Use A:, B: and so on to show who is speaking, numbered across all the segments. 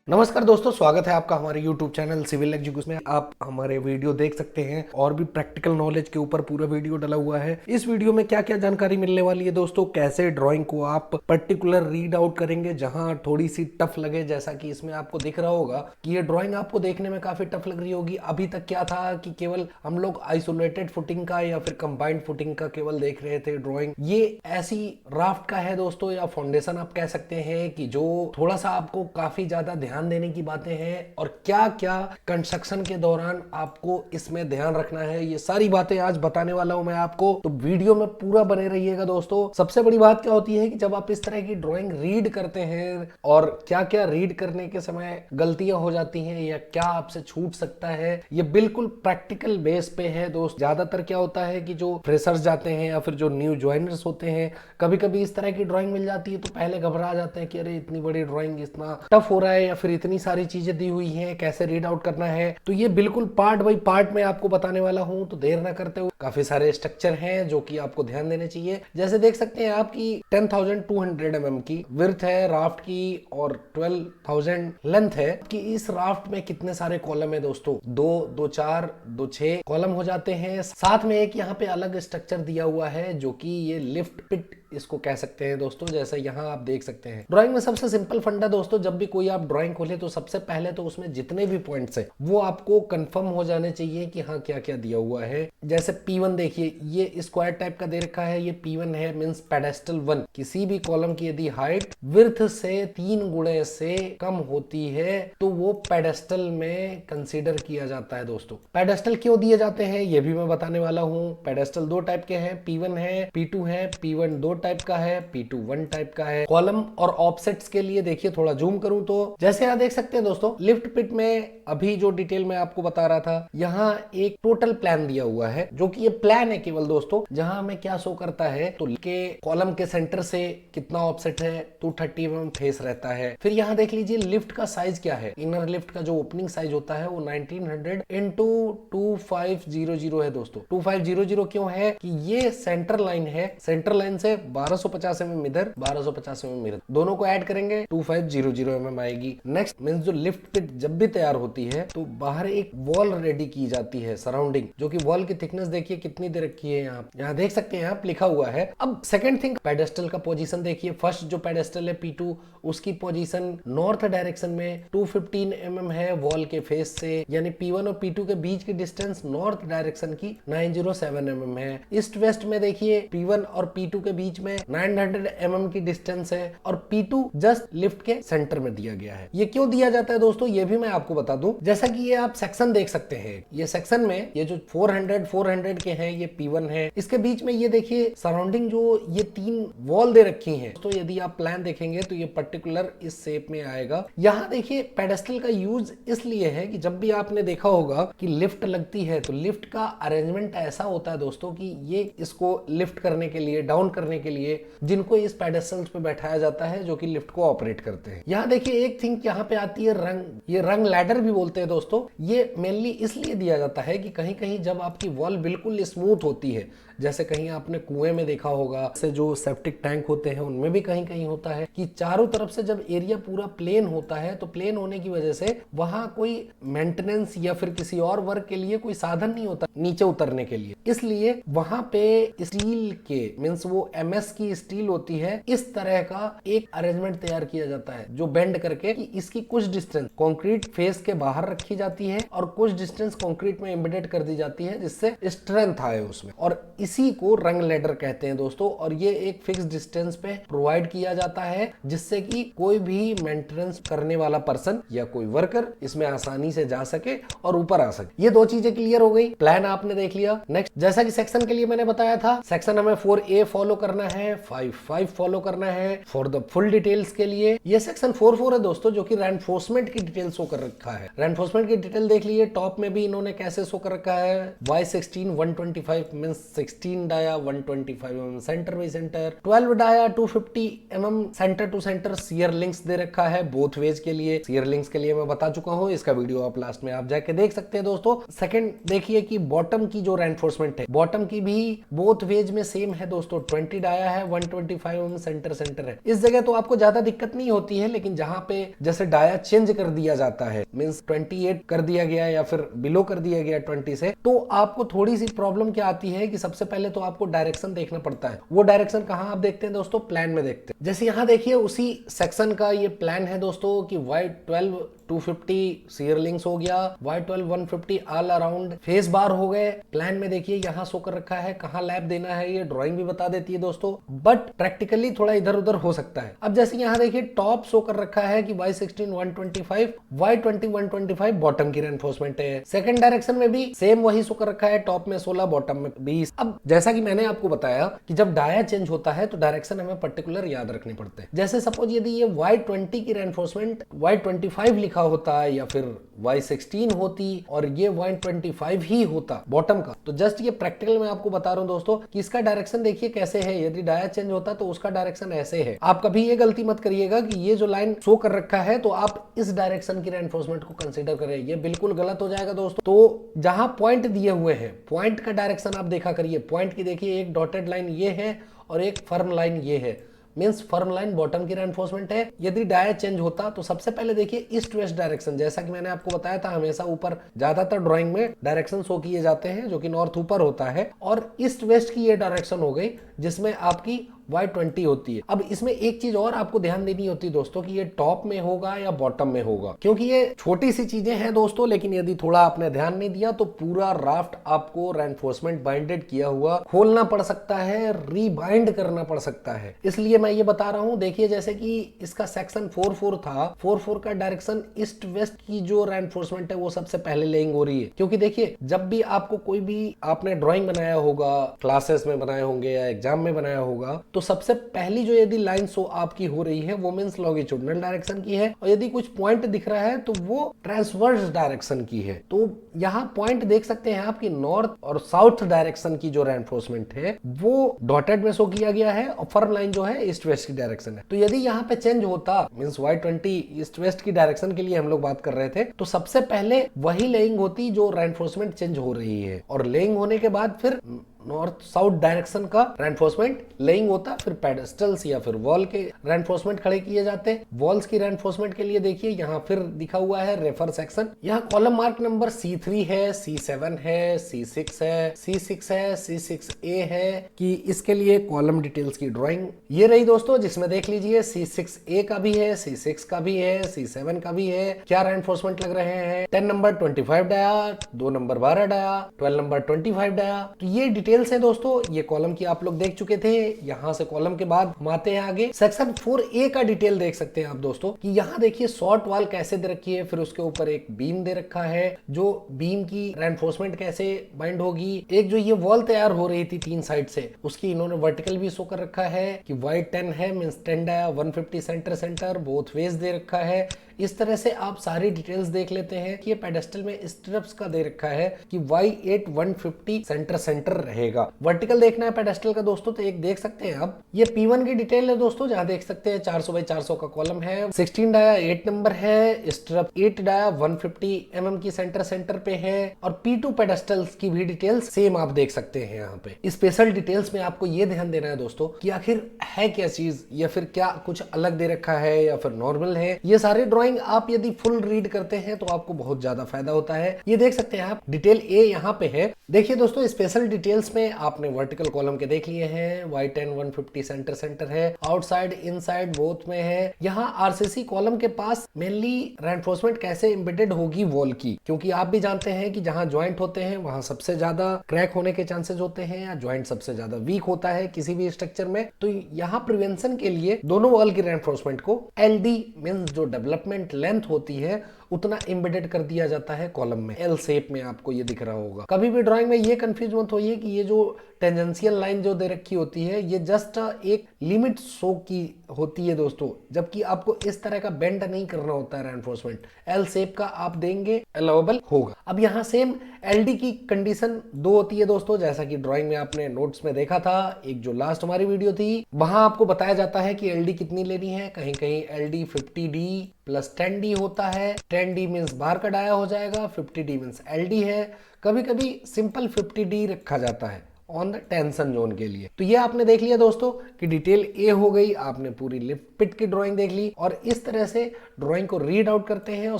A: नमस्कार दोस्तों, स्वागत है आपका हमारे YouTube चैनल सिविल एजुकेशन में। आप हमारे वीडियो देख सकते हैं और भी प्रैक्टिकल नॉलेज के ऊपर पूरा वीडियो डला हुआ है। इस वीडियो में क्या क्या जानकारी मिलने वाली है दोस्तों, कैसे ड्राइंग को आप पर्टिकुलर रीड आउट करेंगे जहां थोड़ी सी टफ लगे, जैसा कि इसमें आपको दिख रहा होगा कि ये ड्राइंग आपको देखने में काफी टफ लग रही होगी। अभी तक क्या था कि केवल हम लोग आइसोलेटेड फुटिंग का या फिर कंबाइंड फुटिंग का केवल देख रहे थे ड्राइंग। ये ऐसी राफ्ट का है दोस्तों, या फाउंडेशन आप कह सकते हैं, कि जो थोड़ा सा आपको काफी ज्यादा ध्यान देने की बातें हैं और क्या क्या कंस्ट्रक्शन के दौरान आपको इसमें ध्यान रखना है, ये सारी बातें आज बताने वाला हूं मैं आपको। तो वीडियो में पूरा बने रहिएगा दोस्तों। सबसे बड़ी बात क्या होती है कि जब आप इस तरह की ड्राइंग रीड करते हैं और क्या क्या रीड करने के समय गलतियां हो जाती हैं या क्या आपसे छूट सकता है, ये बिल्कुल प्रैक्टिकल बेस पे है दोस्त। ज्यादातर क्या होता है कि जो फ्रेशर्स जाते हैं या फिर जो न्यू ज्वाइनर्स होते हैं, कभी कभी इस तरह की ड्राइंग मिल जाती है तो पहले घबरा जाते हैं कि अरे इतनी बड़ी ड्राइंग इतना टफ हो रहा है या फिर इतनी सारी चीजें दी हुई हैं, कैसे रीड आउट करना है। तो ये बिल्कुल पार्ट बाय पार्ट में आपको बताने वाला हूं, तो देर ना करते हुए काफी सारे स्ट्रक्चर हैं जो कि आपको ध्यान देने चाहिए। जैसे देख सकते हैं आपकी 10,200 mm की विड्थ है राफ्ट की और 12,000 लेंथ है कि इस राफ्ट में कितने सारे कॉलम है दोस्तों, दो 4 2 6 कॉलम हो जाते हैं। साथ में एक यहाँ पे अलग स्ट्रक्चर दिया हुआ है जो कि ये लिफ्ट पिट इसको कह सकते हैं दोस्तों। जैसे यहाँ आप देख सकते हैं ड्राइंग में सबसे सिंपल फंडा दोस्तों, जब भी कोई आप ड्राइंग खोले तो सबसे पहले तो उसमें जितने भी पॉइंट्स है वो आपको कंफर्म हो जाने चाहिए कि हाँ क्या क्या दिया हुआ है। जैसे P1 देखिए, ये स्क्वायर टाइप का दे रखा है, ये P1 है, मींस पेडेस्टल 1। किसी भी कॉलम की यदि हाइट विड्थ से 3 गुणे से कम होती है तो वो पेडेस्टल में कंसीडर किया जाता है दोस्तों। पेडेस्टल क्यों दिए जाते हैं ये भी मैं बताने वाला हूँ। पेडेस्टल 2 टाइप के हैं, P1 है, P2 है। P1 2 टाइप का है, P2 1 टाइप का है। कॉलम और ऑफसेट्स के लिए देखिए, थोड़ा जूम करूं तो जैसे यहां देख सकते हैं दोस्तों, लिफ्ट पिट में अभी जो डिटेल में आपको बता रहा था, यहां एक टोटल प्लान दिया हुआ है जो कि ये प्लान है केवल दोस्तों, जहां हमें क्या शो करता है तो के कॉलम के सेंटर से कितना ऑफसेट है, 230 mm फेस रहता है। फिर यहां देख लीजिए लिफ्ट का साइज क्या है। इनर लिफ्ट का जो ओपनिंग साइज होता है वो 1900 इंटू 2500 है दोस्तों। 2500 क्यों है कि ये सेंटर लाइन है, सेंटर लाइन से 1250 mm इधर, 1250 mm इधर, दोनों को ऐड करेंगे 2500 mm आएगी। नेक्स्ट मींस जो लिफ्ट पिट जब भी तैयार होती है तो बाहर एक वॉल रेडी की जाती है सराउंडिंग, जो कि वॉल की थिकनेस देखिए कितनी दे रखी है, यहाँ देख सकते हैं आप, लिखा हुआ है। अब सेकंड थिंग, पेडेस्टल का पोजीशन देखिए। फर्स्ट जो पेडेस्टल है P2, उसकी पोजीशन नॉर्थ डायरेक्शन में 215 mm है वॉल के फेस से, यानी P1 और P2 के बीच की डिस्टेंस नॉर्थ डायरेक्शन की 907 mm है। ईस्ट वेस्ट में देखिए P1 और P2 के बीच में 900 mm की डिस्टेंस है और P2 जस्ट लिफ्ट के सेंटर में दिया गया है। ये क्यों दिया जाता है दोस्तों, ये भी मैं आपको बता दूं। जैसा कि ये आप सेक्शन देख सकते हैं, ये सेक्शन में ये जो 400 के हैं, ये P1 है, इसके बीच में ये देखिए सराउंडिंग जो ये 3 वॉल दे रखी हैं। तो यदि आप प्लान देखेंगे तो ये पर्टिकुलर इस शेप में आएगा। यहाँ देखिए पेडेस्टल का यूज इसलिए है कि जब भी आपने देखा होगा कि लिफ्ट लगती है तो लिफ्ट का अरेंजमेंट ऐसा होता है दोस्तों कि ये इसको लिफ्ट करने के लिए, डाउन करने के लिए जिनको इस पेडेस्टल्स पे बैठाया जाता है जो कि लिफ्ट को ऑपरेट करते हैं। यहाँ देखिए एक थिंग यहाँ पे आती है रंग, ये रंग लैडर भी बोलते हैं दोस्तों। ये मेनली इसलिए दिया जाता है कि कहीं कहीं जब आपकी वॉल बिल्कुल स्मूथ होती है, जैसे कहीं आपने कुएं में देखा होगा, से जो सेप्टिक टैंक होते हैं उनमें भी कहीं कहीं होता है कि चारों तरफ से जब एरिया पूरा प्लेन होता है तो प्लेन होने की वजह से वहां कोई मेंटेनेंस या फिर किसी और वर्क के लिए कोई साधन नहीं होता नीचे उतरने के लिए, इसलिए वहां पे स्टील के मींस वो MS की स्टील होती है, इस तरह का एक अरेंजमेंट तैयार किया जाता है जो बेंड करके कि इसकी कुछ डिस्टेंस कंक्रीट फेस के बाहर रखी जाती है और कुछ डिस्टेंस कंक्रीट में एम्बेडेड कर दी जाती है जिससे स्ट्रेंथ आए उसमें, और इसी को रंग लेडर कहते हैं दोस्तों। और ये एक फिक्स डिस्टेंस पे प्रोवाइड किया जाता है जिससे कि कोई भी मेंटेनेंस करने वाला पर्सन या कोई वर्कर इसमें आसानी से जा सके और ऊपर आ सके। ये दो चीजें क्लियर हो गई, प्लान आपने देख लिया। नेक्स्ट, जैसा कि सेक्शन के लिए मैंने बताया था, सेक्शन हमें 4A फॉलो करना है, 5 फॉलो करना है। फॉर द फुल डिटेल्स के लिए ये सेक्शन 4 है दोस्तों, जो कि रेनफोर्समेंट की डिटेल शो कर रखा है। रेनफोर्समेंट की डिटेल देख लीजिए, टॉप में भी इन्होंने कैसे शो कर रखा है, Y16 125 means 16 dia 125 mm centre by centre, 12 dia 250 mm centre to centre. Shear links दे रखा है बोथ वेज के लिए। शियर लिंक्स के लिए मैं बता चुका हूं, इसका वीडियो आप लास्ट में आप जाके देख सकते हैं दोस्तों। सेकंड देखिए कि बॉटम की जो रेनफोर्समेंट है, बॉटम की भी बोथ वेज में सेम है दोस्तों, 20 डाया डाया है 125 mm सेंटर है। इस जगह तो आपको ज्यादा दिक्कत नहीं होती है, लेकिन जहां पे जैसे डाया चेंज कर दिया जाता है, मींस 28 कर दिया गया या फिर बिलो कर दिया गया 20 से, तो आपको थोड़ी सी प्रॉब्लम क्या आती है कि सबसे पहले तो आपको डायरेक्शन देखना पड़ता है। वो डायरेक्शन कहां आप देखते हैं दोस्तों? प्लान में देखते हैं। जैसे यहां देखिए उसी सेक्शन का ये प्लान है दोस्तों कि Y12 250 सीयर लिंक्स हो गया, Y12 150 ऑल अराउंड फेस बार हो गए। प्लान में देखिए यहाँ शो कर रखा है, कहाँ लैप देना है, ये ड्राइंग भी बता देती है दोस्तों, बट प्रैक्टिकली थोड़ा इधर उधर हो सकता है। अब जैसे यहाँ देखिए टॉप शो कर रखा है कि Y16 125, Y20 125 बॉटम की रेनफोर्समेंट है। सेकंड डायरेक्शन में भी सेम वही शो कर रखा है, टॉप में 16 बॉटम में 20। अब जैसा कि मैंने आपको बताया कि जब डाया चेंज होता है तो डायरेक्शन हमें पर्टिकुलर याद रखने पड़ते हैं। जैसे सपोज यदि ये Y20 की रेनफोर्समेंट Y25 लिखा होता है या फिर Y16 होती और ये Y25 ही होता बॉटम का, तो जस्ट ये प्रैक्टिकल मैं आपको बता रहा हूं दोस्तों कि इसका डायरेक्शन देखिए कैसे है। यदि डाया चेंज होता तो उसका डायरेक्शन ऐसे है। आप कभी ये गलती मत करिएगा कि ये जो लाइन शो कर रखा है तो आप इस डायरेक्शन की रेनफोर्समेंट को कंसीडर करें, ये बिल्कुल गलत हो जाएगा दोस्तों। तो जहां पॉइंट दिए हुए हैं, पॉइंट का डायरेक्शन आप देखा करिए। पॉइंट की देखिए एक डॉटेड लाइन ये है और एक फर्म लाइन ये है, मींस फर्म लाइन बॉटम की रेनफोर्समेंट है। यदि डाया चेंज होता तो सबसे पहले देखिए ईस्ट वेस्ट डायरेक्शन, जैसा कि मैंने आपको बताया था हमेशा ऊपर ज्यादातर ड्राइंग में डायरेक्शन शो किए जाते हैं जो कि नॉर्थ ऊपर होता है, और ईस्ट वेस्ट की ये डायरेक्शन हो गई जिसमें आपकी Y20 होती है। अब इसमें एक चीज और आपको ध्यान देनी होती है दोस्तों कि ये टॉप में होगा या बॉटम में होगा, क्योंकि ये छोटी सी चीजें हैं दोस्तों, लेकिन यदि थोड़ा आपने ध्यान नहीं दिया तो पूरा राफ्ट आपको रेनफोर्समेंट बाइंडेड किया हुआ खोलना पड़ सकता है, रीबाइंड करना पड़ सकता है। इसलिए मैं ये बता रहा हूं। देखिए जैसे कि इसका सेक्शन 4-4 था, 4-4 का डायरेक्शन ईस्ट वेस्ट की जो रेनफोर्समेंट है वो सबसे पहले लेइंग हो रही है, क्योंकि देखिए जब भी आपको कोई भी आपने ड्रॉइंग बनाया होगा, क्लासेस में बनाए होंगे या एग्जाम में बनाया होगा, तो सबसे पहली जो यदि लाइन शो आपकी हो रही है वो मींस लॉन्गिट्यूडिनल डायरेक्शन की है, और यदि कुछ पॉइंट दिख रहा है तो वो ट्रांसवर्स डायरेक्शन की है। तो यहाँ पॉइंट देख सकते हैं आपकी नॉर्थ और साउथ डायरेक्शन की जो रेनफोर्समेंट है वो डॉटेड में शो किया गया है, और फर्म लाइन जो है ईस्ट वेस्ट की डायरेक्शन है। तो यदि यहाँ पे चेंज होता, मींस Y20 ईस्ट वेस्ट की डायरेक्शन के लिए हम लोग बात कर रहे थे, तो सबसे पहले वही लेइंग होती जो रेनफोर्समेंट चेंज हो रही है, और लेइंग होने के बाद फिर नॉर्थ साउथ डायरेक्शन का रेनफोर्समेंट लेइंग होता, फिर पेडेस्टल्स या फिर वॉल के रेनफोर्समेंट खड़े किए जाते। वॉल्स की रेनफोर्समेंट के लिए देखिए यहाँ फिर दिखा हुआ है रेफर सेक्शन। यहाँ कॉलम मार्क नंबर C3 है, C7 है, C6 है, C6 है, C6A है, कि इसके लिए कॉलम डिटेल्स की ड्राइंग ये रही दोस्तों, जिसमें देख लीजिए C6A का भी है, C6 का भी है, C7 का भी है। क्या रेनफोर्समेंट लग रहे हैं? 10 number 25 dia, 2 number 12 dia, 12 number 25 dia. तो ये डिटेल्स है दोस्तों। ये कॉलम की आप लोग देख चुके थे। यहां से कॉलम के बाद हम आते हैं आगे, सेक्शन 4A का डिटेल देख सकते हैं आप दोस्तों कि यहां देखिए शॉर्ट वॉल कैसे दे रखी है, फिर उसके ऊपर एक बीम दे रखा है, जो बीम की रेनफोर्समेंट कैसे बाइंड होगी। एक जो ये वॉल तैयार हो रही थी 3 साइड से, उसकी इन्होंने वर्टिकल भी शो कर रखा है कि Y10 है, means 10 dia 150 centre both ways दे रखा है। इस तरह से आप सारी डिटेल्स देख लेते हैं कि ये पेडेस्टल में स्ट्रिप्स का दे रखा है कि Y8 150 सेंटर रहेगा। वर्टिकल देखना है पेडेस्टल का दोस्तों, तो एक देख सकते हैं आप, ये P1 की डिटेल है दोस्तों, जहां देख सकते हैं 400 बाई 400 का कॉलम है, 16 डाया 8 नंबर है, स्ट्रिप 8 डाया 150 mm की सेंटर पे है, और P2 पेडेस्टल्स की भी डिटेल्स सेम आप देख सकते हैं। यहाँ पे स्पेशल डिटेल्स में आपको ये ध्यान देना है दोस्तों कि आखिर है क्या चीज, या फिर क्या कुछ अलग दे रखा है या फिर नॉर्मल है। ये सारे ड्राइंग आप यदि फुल रीड करते हैं तो आपको बहुत ज्यादा फायदा होता है। ये देख सकते हैं आप, डिटेल ए यहाँ पे है। देखिए दोस्तों स्पेशल डिटेल्स में आपने वर्टिकल कॉलम के देख लिए हैं, Y10 150 सेंटर है, आउटसाइड इनसाइड बोथ में है। यहाँ आरसीसी कॉलम के पास मेनली रेनफोर्समेंट कैसे एम्बेडेड होगी वॉल की, क्योंकि आप भी जानते हैं कि जहां ज्वाइंट होते हैं वहां सबसे ज्यादा क्रैक होने के चांसेस होते हैं, या ज्वाइंट सबसे ज्यादा वीक होता है किसी भी स्ट्रक्चर में। तो यहाँ प्रिवेंशन के लिए दोनों वॉल की रेनफोर्समेंट को LD मींस जो डेवलपमेंट लेंथ होती है उतना एम्बेडेड कर दिया जाता है कॉलम में। L शेप में आपको ये दिख रहा होगा। कभी भी ड्राइंग में ये कंफ्यूज मत होइए कि ये जो टेंजेंशियल लाइन जो दे रखी होती है ये जस्ट एक लिमिट शो की होती है दोस्तों, जबकि आपको इस तरह का बेंड नहीं करना होता है। रेनफोर्समेंट L शेप का आप देंगे अलाउेबल होगा। अब यहाँ सेम LD की कंडीशन 2 होती है दोस्तों, जैसा कि ड्राइंग में आपने नोट्स में देखा था। एक जो लास्ट हमारी वीडियो थी वहां आपको बताया जाता है कि LD कितनी लेनी है। कहीं कहीं LD 50D प्लस 10D होता है। 10D मीन्स बाहर का डाया हो जाएगा, 50D मीन्स LD है। कभी कभी सिंपल 50D रखा जाता है, ऑन द टेंशन जोन के लिए। तो ये आपने देख लिया दोस्तों कि डिटेल ए हो गई, आपने पूरी लिफ्ट पिट की ड्राइंग देख ली और इस तरह से ड्राइंग को रीड आउट करते हैं। और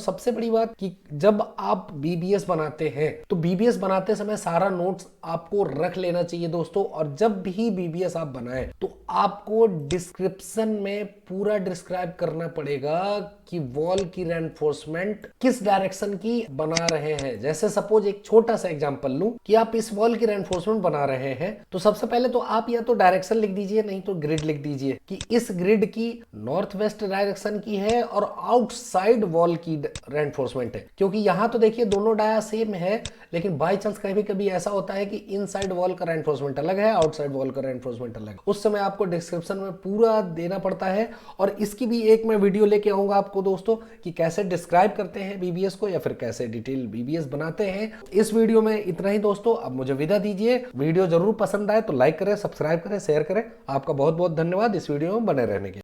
A: सबसे बड़ी बात कि जब आप बीबीएस बनाते हैं तो बीबीएस बनाते समय सारा नोट्स आपको रख लेना चाहिए दोस्तों। और जब भी बीबीएस आप बनाएं तो आपको डिस्क्रिप्शन में पूरा डिस्क्राइब करना पड़ेगा कि वॉल की रेनफोर्समेंट किस डायरेक्शन की बना रहे हैं। जैसे सपोज एक छोटा सा एग्जांपल लूं कि आप इस वॉल की रेनफोर्समेंट बना रहे हैं, तो सबसे पहले तो आप या तो डायरेक्शन लिख दीजिए, नहीं तो ग्रिड लिख दीजिए कि इस ग्रिड की नॉर्थ वेस्ट डायरेक्शन की है और आउटसाइड वॉल की रेनफोर्समेंट है। क्योंकि यहां तो देखिए दोनों डाया सेम है, लेकिन बाई चांस कभी कभी ऐसा होता है कि इनसाइड वॉल का रेनफोर्समेंट अलग है, आउटसाइड वॉल का रेनफोर्समेंट अलग है। उस समय आपको डिस्क्रिप्शन में पूरा देना पड़ता है। और इसकी भी एक मैं वीडियो लेके आऊंगा आपको दोस्तों कि कैसे डिस्क्राइब करते हैं बीबीएस को या फिर कैसे डिटेल बीबीएस बनाते हैं। इस वीडियो में इतना ही दोस्तों, अब मुझे विदा दीजिए। वीडियो जरूर पसंद आए तो लाइक करें, सब्सक्राइब करें, शेयर करें। आपका बहुत बहुत धन्यवाद इस वीडियो में बने रहने के लिए।